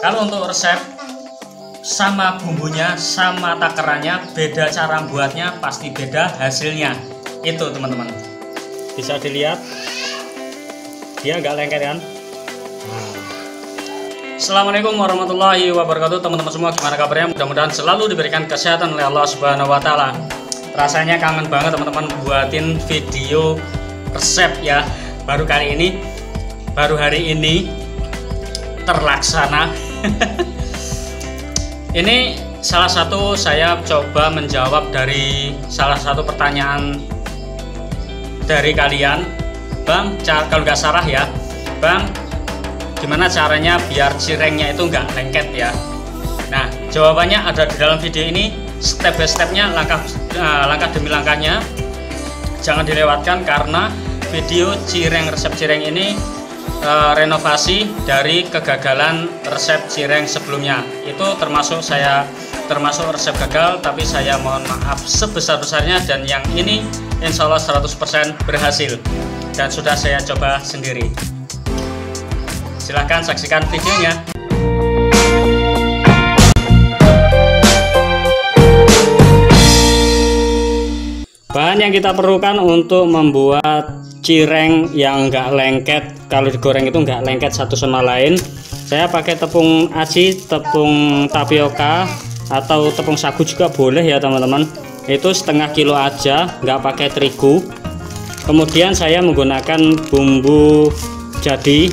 Kalau untuk resep sama bumbunya, sama takarannya, beda cara buatnya, pasti beda hasilnya. Itu teman-teman, bisa dilihat dia nggak lengket kan. Assalamualaikum warahmatullahi wabarakatuh teman-teman semua, gimana kabarnya? Mudah-mudahan selalu diberikan kesehatan oleh Allah Subhanahu wa Ta'ala. Rasanya kangen banget teman-teman buatin video resep ya. Baru hari ini terlaksana. Ini salah satu saya coba menjawab dari salah satu pertanyaan dari kalian, Bang. Kalau nggak salah ya, Bang, gimana caranya biar cirengnya itu nggak lengket ya? Nah, jawabannya ada di dalam video ini, step by stepnya, langkah demi langkahnya. Jangan dilewatkan karena video resep cireng ini renovasi dari kegagalan resep cireng sebelumnya. Itu termasuk resep gagal, tapi saya mohon maaf sebesar-besarnya, dan yang ini insya Allah 100% berhasil dan sudah saya coba sendiri. Silahkan saksikan videonya. Bahan yang kita perlukan untuk membuat cireng yang enggak lengket, kalau digoreng itu enggak lengket satu sama lain. Saya pakai tepung aci, tepung tapioka, atau tepung sagu juga boleh ya teman-teman. Itu setengah kilo aja, enggak pakai terigu. Kemudian saya menggunakan bumbu jadi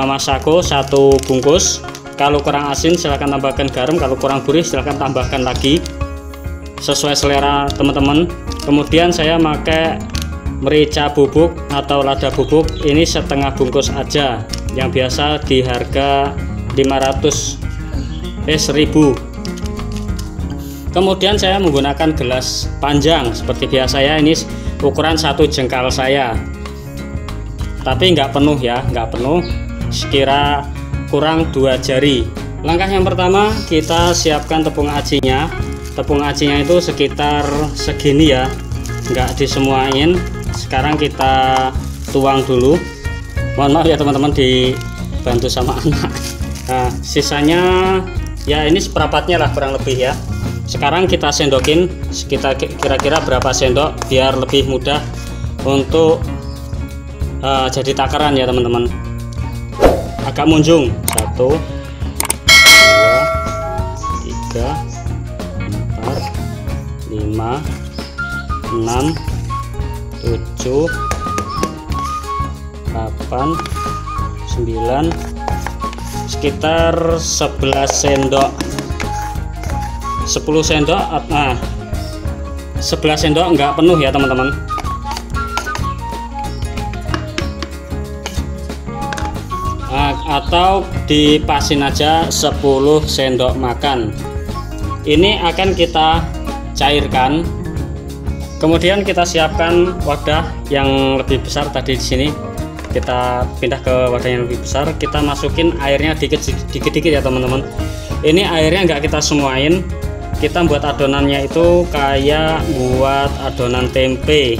Masako 1 bungkus. Kalau kurang asin silahkan tambahkan garam, kalau kurang gurih silahkan tambahkan lagi sesuai selera teman-teman. Kemudian saya pakai merica bubuk atau lada bubuk, ini setengah bungkus aja, yang biasa di harga 1000. Kemudian saya menggunakan gelas panjang seperti biasa ya, ini ukuran 1 jengkal saya, tapi nggak penuh ya, nggak penuh, sekira kurang 2 jari. Langkah yang pertama, kita siapkan tepung acinya. Tepung acinya itu sekitar segini ya, nggak disemuain. Sekarang kita tuang dulu, mohon maaf ya teman-teman, dibantu sama anak. Nah, sisanya ya ini seperempatnya lah kurang lebih ya. Sekarang kita sendokin sekitar kira-kira berapa sendok biar lebih mudah untuk jadi takaran ya teman-teman. Agak munjung, 1 2 3 4 5 6 7 8 9, sekitar 11 sendok, 10 sendok. Nah, 11 sendok enggak penuh ya teman-teman. Atau dipasin aja 10 sendok makan. Ini akan kita cairkan. Kemudian kita siapkan wadah yang lebih besar tadi di sini. Kita pindah ke wadah yang lebih besar. Kita masukin airnya dikit-dikit ya teman-teman. Ini airnya nggak kita semuain. Kita buat adonannya itu kayak buat adonan tempe.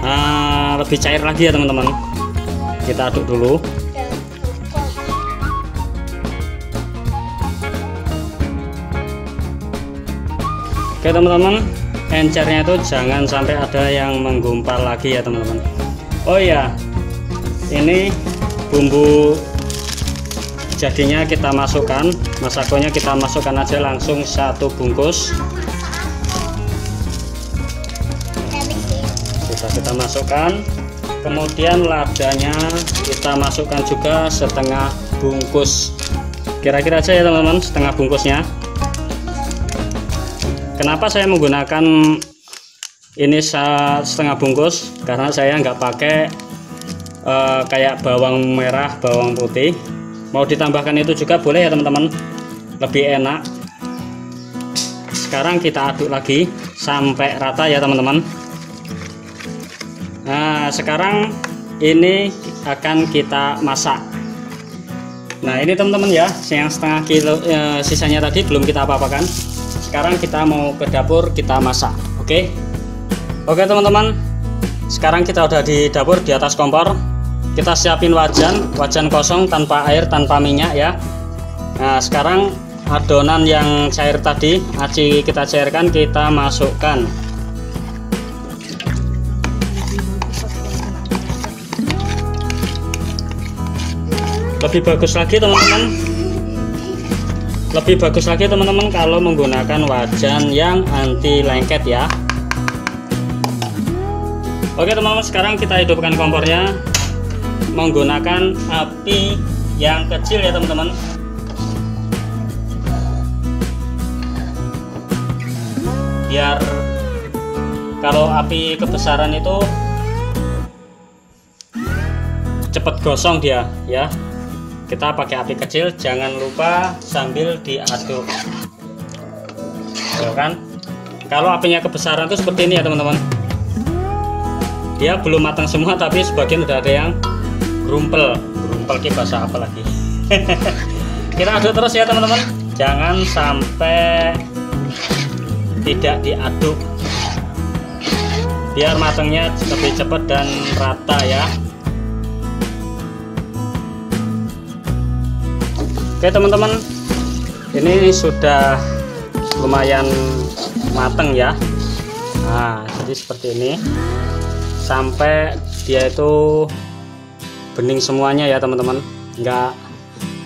Nah, lebih cair lagi ya teman-teman. Kita aduk dulu. Oke teman-teman, encernya itu jangan sampai ada yang menggumpal lagi ya teman-teman. Oh ya, ini bumbu jadinya kita masukkan, masakonya kita masukkan aja langsung 1 bungkus. Kita masukkan. Kemudian ladanya kita masukkan juga setengah bungkus, kira-kira aja ya teman-teman, setengah bungkusnya. Kenapa saya menggunakan ini setengah bungkus? Karena saya nggak pakai kayak bawang merah, bawang putih. Mau ditambahkan itu juga boleh ya teman-teman, lebih enak. Sekarang kita aduk lagi sampai rata ya teman-teman. Nah, sekarang ini akan kita masak. Nah, ini teman-teman ya, yang setengah kilo sisanya tadi belum kita apa-apakan. Sekarang kita mau ke dapur, kita masak. Oke teman-teman, sekarang kita udah di dapur, di atas kompor. Kita siapin wajan kosong tanpa air, tanpa minyak ya. Nah, sekarang adonan yang cair tadi, aci kita cairkan, kita masukkan. Lebih bagus lagi teman-teman, kalau menggunakan wajan yang anti lengket ya. Oke teman-teman, sekarang kita hidupkan kompornya menggunakan api yang kecil ya teman-teman. Biar kalau api kebesaran itu cepet gosong dia ya. Kita pakai api kecil, jangan lupa sambil diaduk ya kan. Kalau apinya kebesaran itu seperti ini ya teman-teman, dia belum matang semua tapi sebagian udah ada yang gerumpel ke bahasa apa lagi. Kita aduk terus ya teman-teman, jangan sampai tidak diaduk biar matangnya lebih cepat dan rata ya. Oke teman-teman, ini sudah lumayan mateng ya. Nah, jadi seperti ini sampai dia itu bening semuanya ya teman-teman, nggak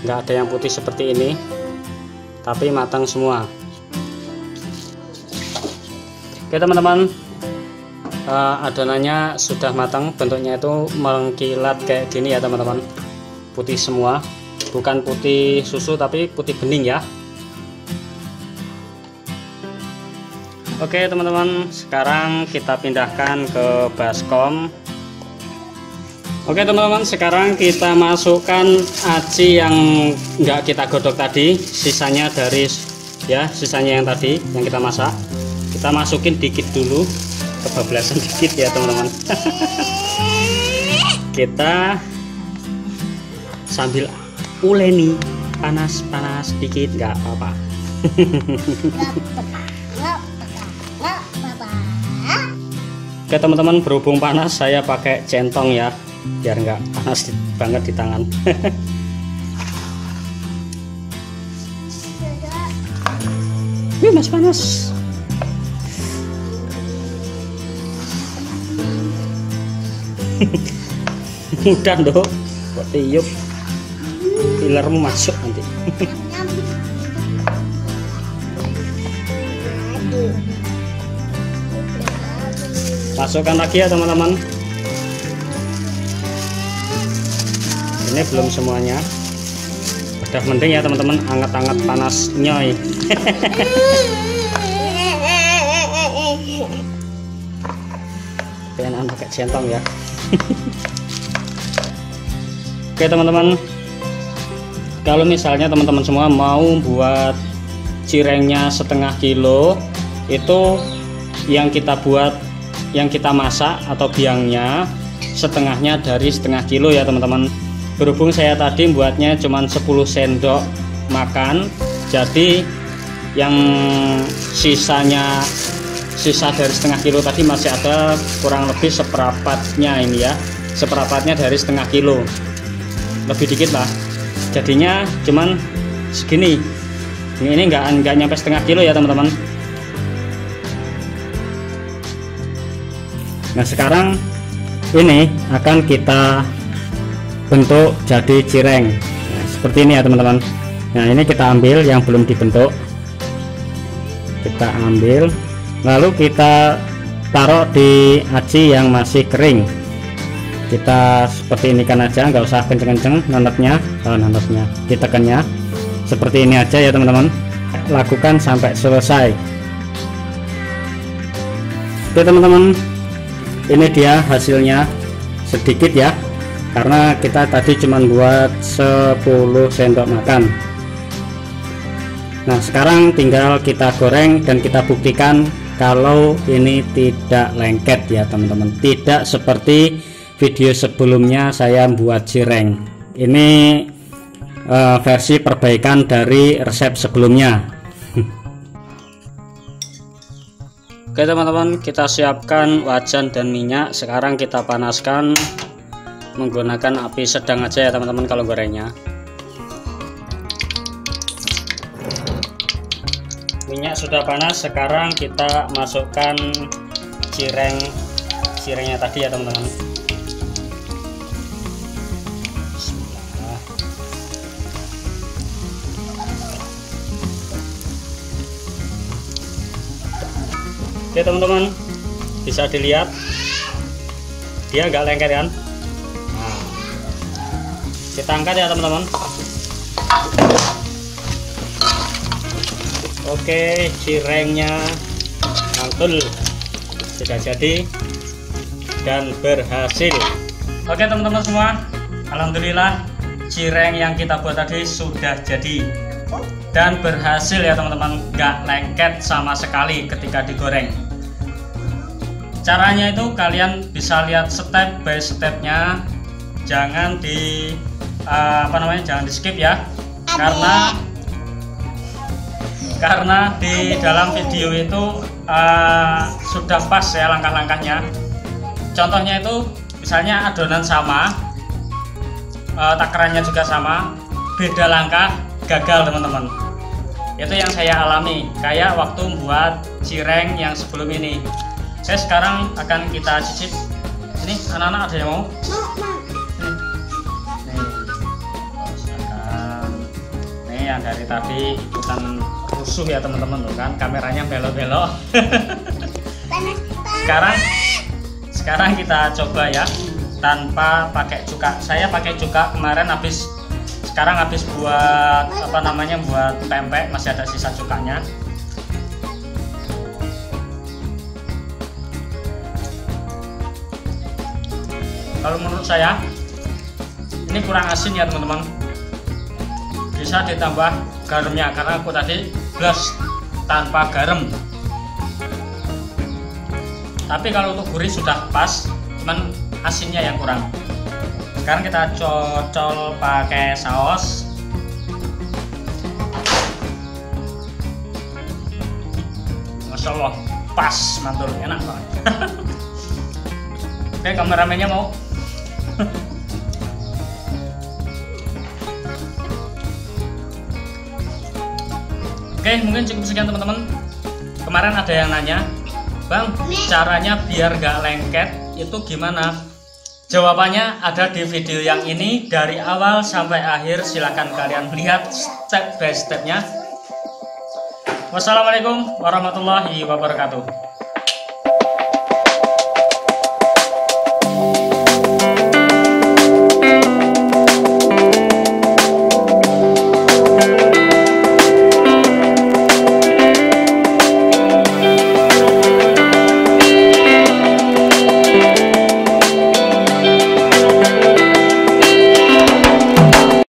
ada yang putih seperti ini tapi matang semua. Oke teman-teman, adonannya sudah matang, bentuknya itu mengkilat kayak gini ya teman-teman, putih semua, bukan putih susu tapi putih bening ya. Oke teman-teman, sekarang kita pindahkan ke baskom. Oke teman-teman, sekarang kita masukkan aci yang enggak kita godok tadi, sisanya yang tadi yang kita masak. Kita masukin dikit dulu, kebablasan dikit ya teman-teman. Kita sambil uleni, panas dikit nggak apa-apa. Oke teman-teman, berhubung panas saya pakai centong ya, biar nggak panas banget di tangan. Wih, masih panas. Mudah dong, kok tiup pilarmu masuk nanti. Masukkan lagi ya teman-teman, ini belum semuanya, udah mending ya teman-teman, anget-anget panas nyoy. Pengen pakai centong ya. Oke teman-teman, kalau misalnya teman-teman semua mau buat cirengnya setengah kilo, itu yang kita buat, yang kita masak atau biangnya setengahnya dari setengah kilo ya teman-teman. Berhubung saya tadi buatnya cuman 10 sendok makan, jadi yang sisa dari setengah kilo tadi masih ada kurang lebih seperempatnya ini ya, seperempatnya dari setengah kilo, lebih dikit lah, jadinya cuman segini. Ini nggak nyampe setengah kilo ya teman-teman. Nah sekarang ini akan kita bentuk jadi cireng, nah, seperti ini ya teman-teman. Nah ini kita ambil yang belum dibentuk, kita ambil lalu kita taruh di aci yang masih kering. Kita seperti ini kan aja, nggak usah kenceng-kenceng nanepnya, ditekannya seperti ini aja ya teman-teman. Lakukan sampai selesai. Oke teman-teman, ini dia hasilnya, sedikit ya, karena kita tadi cuma buat 10 sendok makan. Nah sekarang tinggal kita goreng dan kita buktikan kalau ini tidak lengket ya teman-teman, tidak seperti video sebelumnya saya buat cireng. Ini versi perbaikan dari resep sebelumnya. Oke teman-teman, kita siapkan wajan dan minyak. Sekarang kita panaskan menggunakan api sedang aja ya teman-teman kalau gorengnya. Minyak sudah panas, sekarang kita masukkan cirengnya tadi ya teman-teman. Bismillah. Oke teman-teman, bisa dilihat dia nggak lengket kan. Nah, kita angkat ya teman-teman. Oke, cirengnya mantul, sudah jadi dan berhasil. Oke teman-teman semua, alhamdulillah cireng yang kita buat tadi sudah jadi dan berhasil ya teman-teman, nggak lengket sama sekali ketika digoreng. Caranya itu kalian bisa lihat step by stepnya, jangan jangan di skip ya, karena di dalam video itu sudah pas ya langkah-langkahnya. Contohnya itu misalnya adonan sama, takarannya juga sama, beda langkah gagal teman-teman. Itu yang saya alami kayak waktu membuat cireng yang sebelum ini. Saya sekarang akan kita cicip. Ini anak-anak ada yang mau? Nih yang dari tadi ikutan rusuh ya teman-teman, tuh kan kameranya belok-belok. Sekarang kita coba ya tanpa pakai cuka. Saya pakai cuka kemarin sekarang habis buat buat pempek, masih ada sisa cukanya. Kalau menurut saya ini kurang asin ya teman-teman, bisa ditambah garamnya karena aku tadi blas tanpa garam. Tapi kalau untuk gurih sudah pas, cuman asinnya yang kurang. Sekarang kita cocol pakai saus. Masya Allah, pas, mantul, enak banget. Oke, kameramennya mau? Oke, mungkin cukup sekian teman-teman. Kemarin ada yang nanya, Bang, caranya biar gak lengket itu gimana? Jawabannya ada di video yang ini dari awal sampai akhir. Silahkan kalian lihat step by stepnya. Wassalamualaikum warahmatullahi wabarakatuh.